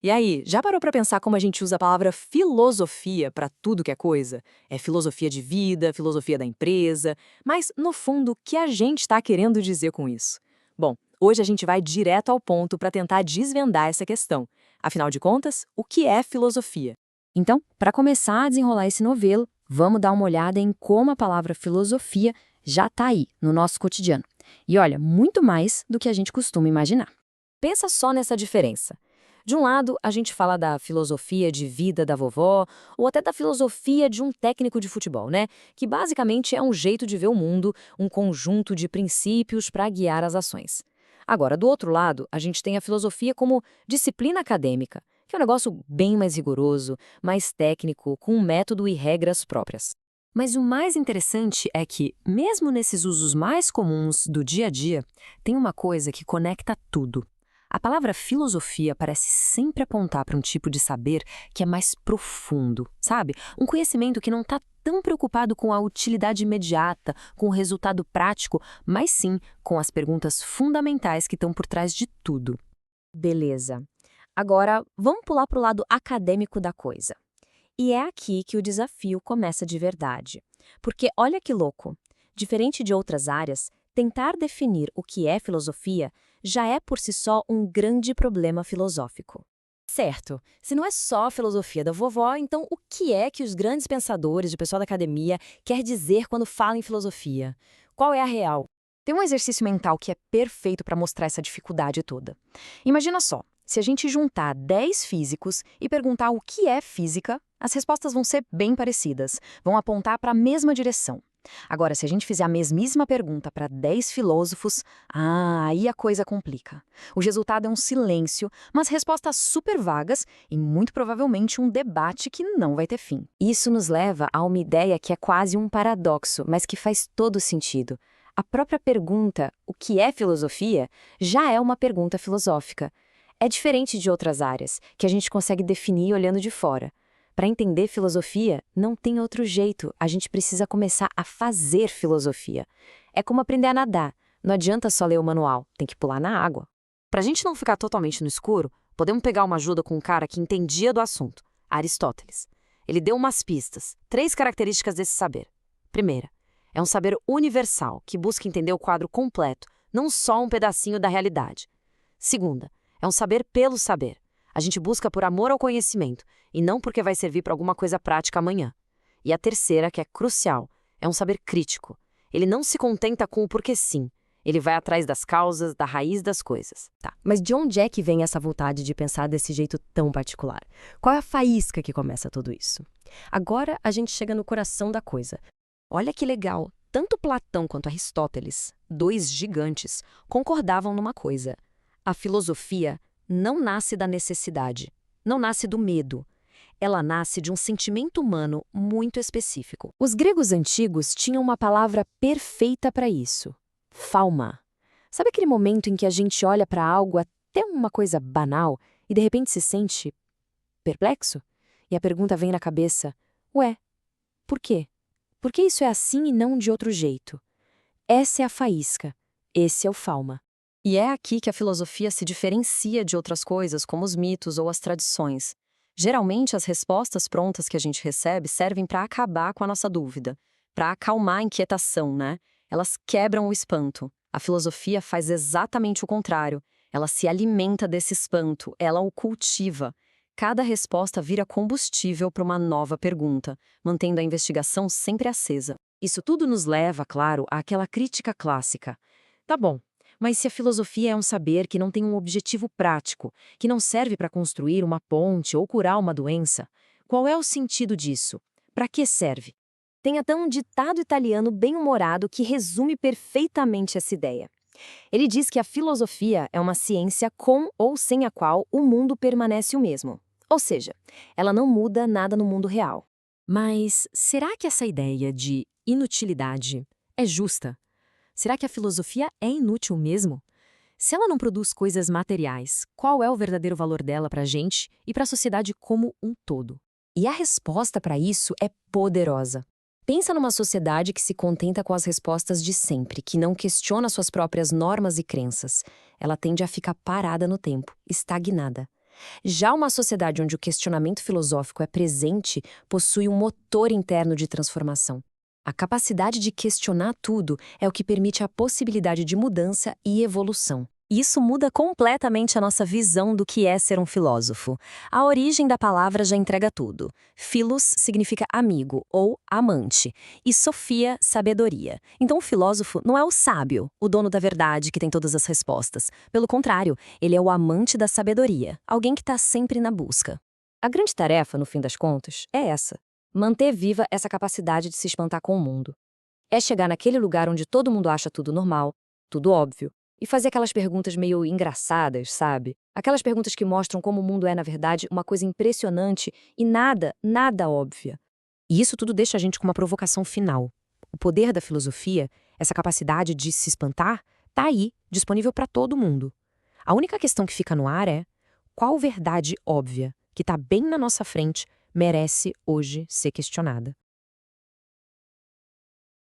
E aí, já parou para pensar como a gente usa a palavra filosofia para tudo que é coisa? É filosofia de vida, filosofia da empresa, mas no fundo, o que a gente está querendo dizer com isso? Bom, hoje a gente vai direto ao ponto para tentar desvendar essa questão. Afinal de contas, o que é filosofia? Então, para começar a desenrolar esse novelo, vamos dar uma olhada em como a palavra filosofia já está aí, no nosso cotidiano. E olha, muito mais do que a gente costuma imaginar. Pensa só nessa diferença. De um lado, a gente fala da filosofia de vida da vovó, ou até da filosofia de um técnico de futebol, né? Que basicamente é um jeito de ver o mundo, um conjunto de princípios para guiar as ações. Agora, do outro lado, a gente tem a filosofia como disciplina acadêmica, que é um negócio bem mais rigoroso, mais técnico, com um método e regras próprias. Mas o mais interessante é que, mesmo nesses usos mais comuns do dia a dia, tem uma coisa que conecta tudo. A palavra filosofia parece sempre apontar para um tipo de saber que é mais profundo, sabe? Um conhecimento que não está tão preocupado com a utilidade imediata, com o resultado prático, mas sim com as perguntas fundamentais que estão por trás de tudo. Beleza. Agora, vamos pular para o lado acadêmico da coisa. E é aqui que o desafio começa de verdade. Porque olha que louco, diferente de outras áreas, tentar definir o que é filosofia já é por si só um grande problema filosófico. Certo, se não é só a filosofia da vovó, então o que é que os grandes pensadores, o pessoal da academia, quer dizer quando fala em filosofia? Qual é a real? Tem um exercício mental que é perfeito para mostrar essa dificuldade toda. Imagina só, se a gente juntar 10 físicos e perguntar o que é física, as respostas vão ser bem parecidas, vão apontar para a mesma direção. Agora, se a gente fizer a mesmíssima pergunta para 10 filósofos, aí a coisa complica. O resultado é um silêncio, mas respostas super vagas e muito provavelmente um debate que não vai ter fim. Isso nos leva a uma ideia que é quase um paradoxo, mas que faz todo sentido. A própria pergunta, o que é filosofia, já é uma pergunta filosófica. É diferente de outras áreas, que a gente consegue definir olhando de fora. Para entender filosofia, não tem outro jeito, a gente precisa começar a fazer filosofia. É como aprender a nadar, não adianta só ler o manual, tem que pular na água. Para a gente não ficar totalmente no escuro, podemos pegar uma ajuda com um cara que entendia do assunto, Aristóteles. Ele deu umas pistas, 3 características desse saber. Primeira, é um saber universal, que busca entender o quadro completo, não só um pedacinho da realidade. Segunda, é um saber pelo saber. A gente busca por amor ao conhecimento, e não porque vai servir para alguma coisa prática amanhã. E a terceira, que é crucial, é um saber crítico. Ele não se contenta com o porquê sim. Ele vai atrás das causas, da raiz das coisas. Tá, mas de onde é que vem essa vontade de pensar desse jeito tão particular? Qual é a faísca que começa tudo isso? Agora a gente chega no coração da coisa. Olha que legal, tanto Platão quanto Aristóteles, 2 gigantes, concordavam numa coisa. A filosofia não nasce da necessidade, não nasce do medo. Ela nasce de um sentimento humano muito específico. Os gregos antigos tinham uma palavra perfeita para isso: phauma. Sabe aquele momento em que a gente olha para algo, até uma coisa banal, e de repente se sente perplexo? E a pergunta vem na cabeça: ué, por quê? Por que isso é assim e não de outro jeito? Essa é a faísca, esse é o phauma. E é aqui que a filosofia se diferencia de outras coisas, como os mitos ou as tradições. Geralmente, as respostas prontas que a gente recebe servem para acabar com a nossa dúvida, para acalmar a inquietação, né? Elas quebram o espanto. A filosofia faz exatamente o contrário. Ela se alimenta desse espanto, ela o cultiva. Cada resposta vira combustível para uma nova pergunta, mantendo a investigação sempre acesa. Isso tudo nos leva, claro, àquela crítica clássica. Tá bom. Mas se a filosofia é um saber que não tem um objetivo prático, que não serve para construir uma ponte ou curar uma doença, qual é o sentido disso? Para que serve? Tem até um ditado italiano bem-humorado que resume perfeitamente essa ideia. Ele diz que a filosofia é uma ciência com ou sem a qual o mundo permanece o mesmo. Ou seja, ela não muda nada no mundo real. Mas será que essa ideia de inutilidade é justa? Será que a filosofia é inútil mesmo? Se ela não produz coisas materiais, qual é o verdadeiro valor dela para a gente e para a sociedade como um todo? E a resposta para isso é poderosa. Pensa numa sociedade que se contenta com as respostas de sempre, que não questiona suas próprias normas e crenças. Ela tende a ficar parada no tempo, estagnada. Já uma sociedade onde o questionamento filosófico é presente possui um motor interno de transformação. A capacidade de questionar tudo é o que permite a possibilidade de mudança e evolução. Isso muda completamente a nossa visão do que é ser um filósofo. A origem da palavra já entrega tudo. Philos significa amigo ou amante, e Sofia, sabedoria. Então o filósofo não é o sábio, o dono da verdade que tem todas as respostas. Pelo contrário, ele é o amante da sabedoria, alguém que está sempre na busca. A grande tarefa, no fim das contas, é essa: manter viva essa capacidade de se espantar com o mundo. É chegar naquele lugar onde todo mundo acha tudo normal, tudo óbvio, e fazer aquelas perguntas meio engraçadas, sabe? Aquelas perguntas que mostram como o mundo é, na verdade, uma coisa impressionante e nada óbvia. E isso tudo deixa a gente com uma provocação final. O poder da filosofia, essa capacidade de se espantar, tá aí, disponível para todo mundo. A única questão que fica no ar é: qual verdade óbvia, que está bem na nossa frente, merece hoje ser questionada?